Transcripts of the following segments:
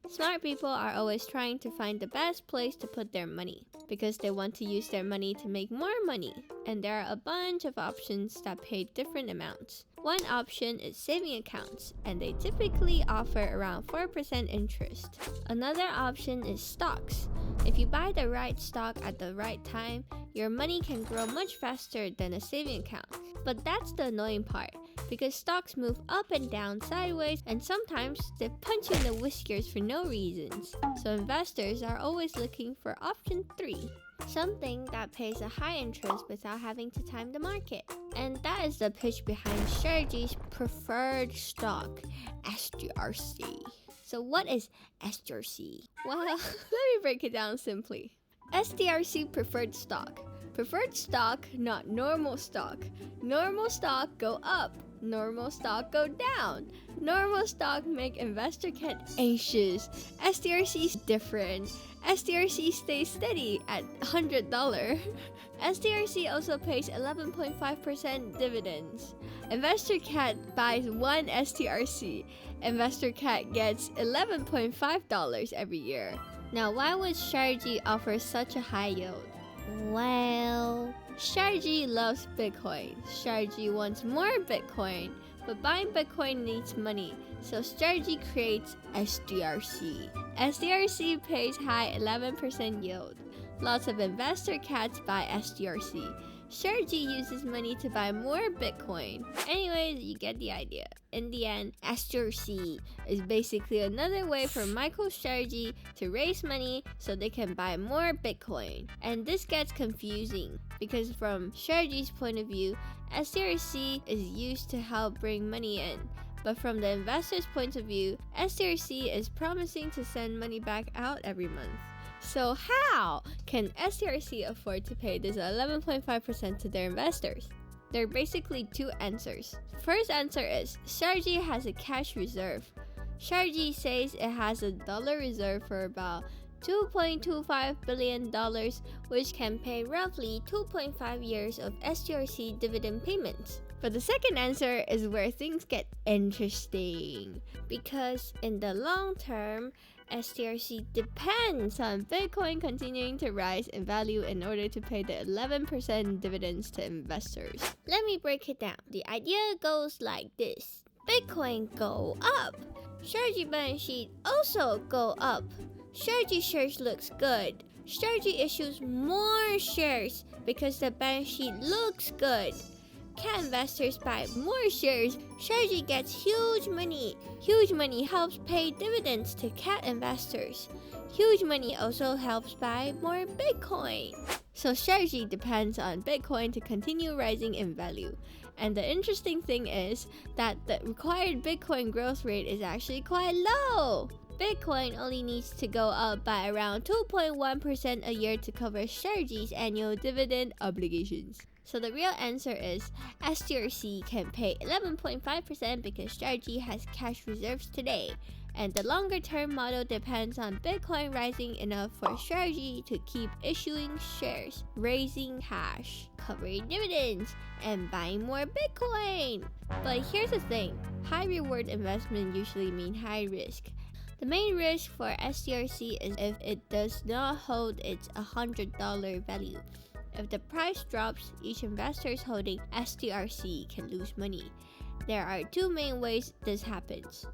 Smart people are always trying to find the best place to put their money because they want to use their money to make more money, and there are a bunch of options that pay different amounts. One option is saving accounts, and they typically offer around 4% interest. Another option is stocks. If you buy the right stock at the right time, your money can grow much faster than a saving account. But that's the annoying part, because stocks move up and down sideways, and sometimes they punch you in the whiskers for no reasons. So investors are always looking for option 3, something that pays a high interest without having to time the market. And that is the pitch behind STRC's preferred stock, STRC. So what is STRC? Well, let me break it down simply. STRC preferred stock. Preferred stock, not normal stock. Normal stock go up. Normal stock go down. Normal stock make investor get anxious. STRC is different. STRC stays steady at $100. STRC also pays 11.5% dividends. Investor Cat buys one STRC. Investor Cat gets $11.5 every year. Now, why would STRC offer such a high yield? Well, STRC loves Bitcoin. STRC wants more Bitcoin, but buying Bitcoin needs money, so STRC creates STRC. STRC pays high 11% yield. Lots of investor cats buy STRC. STRC uses money to buy more Bitcoin. Anyways, you get the idea. In the end, STRC is basically another way for MicroStrategy to raise money so they can buy more Bitcoin. And this gets confusing because from STRC's point of view, STRC is used to help bring money in. But from the investor's point of view, STRC is promising to send money back out every month. So how can STRC afford to pay this 11.5% to their investors? There are basically two answers. First answer is STRC has a cash reserve. STRC says it has a dollar reserve for about $2.25 billion, which can pay roughly 2.5 years of STRC dividend payments. But the second answer is where things get interesting, because in the long term, STRC depends on Bitcoin continuing to rise in value in order to pay the 11% dividends to investors. Let me break it down. The idea goes like this. Bitcoin go up. STRC balance sheet also go up. STRC shares looks good. STRC issues more shares because the balance sheet looks good. Cat investors buy more shares. STRC gets huge money. Huge money helps pay dividends to cat investors. Huge money also helps buy more Bitcoin. So STRC depends on Bitcoin to continue rising in value. And the interesting thing is that the required Bitcoin growth rate is actually quite low. Bitcoin only needs to go up by around 2.1% a year to cover STRC's annual dividend obligations. So the real answer is STRC can pay 11.5% because STRC has cash reserves today. And the longer term model depends on Bitcoin rising enough for STRC to keep issuing shares, raising cash, covering dividends, and buying more Bitcoin. But here's the thing, high reward investment usually mean high risk. The main risk for STRC is if it does not hold its $100 value. If the price drops, each investor holding STRC can lose money. There are two main ways this happens.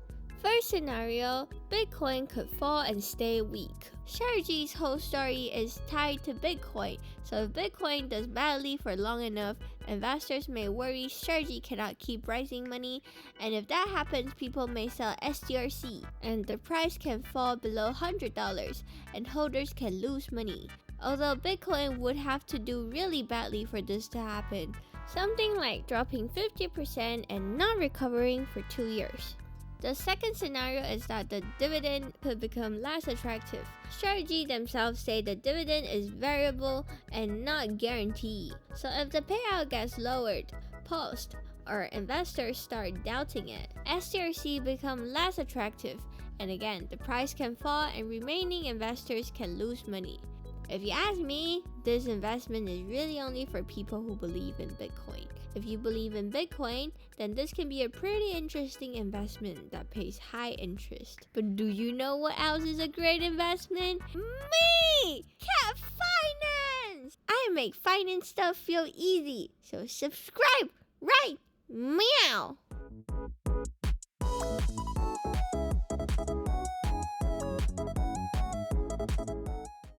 First scenario, Bitcoin could fall and stay weak. STRC's whole story is tied to Bitcoin, so if Bitcoin does badly for long enough, investors may worry STRC cannot keep raising money, and if that happens, people may sell STRC, and the price can fall below $100, and holders can lose money. Although Bitcoin would have to do really badly for this to happen, something like dropping 50% and not recovering for 2 years. The second scenario is that the dividend could become less attractive. STRC themselves say the dividend is variable and not guaranteed. So if the payout gets lowered, paused, or investors start doubting it, STRC become less attractive, and again, the price can fall and remaining investors can lose money. If you ask me, this investment is really only for people who believe in Bitcoin. If you believe in Bitcoin, then this can be a pretty interesting investment that pays high interest. But do you know what else is a great investment? Me! Cat Finance! I make finance stuff feel easy, so subscribe right meow!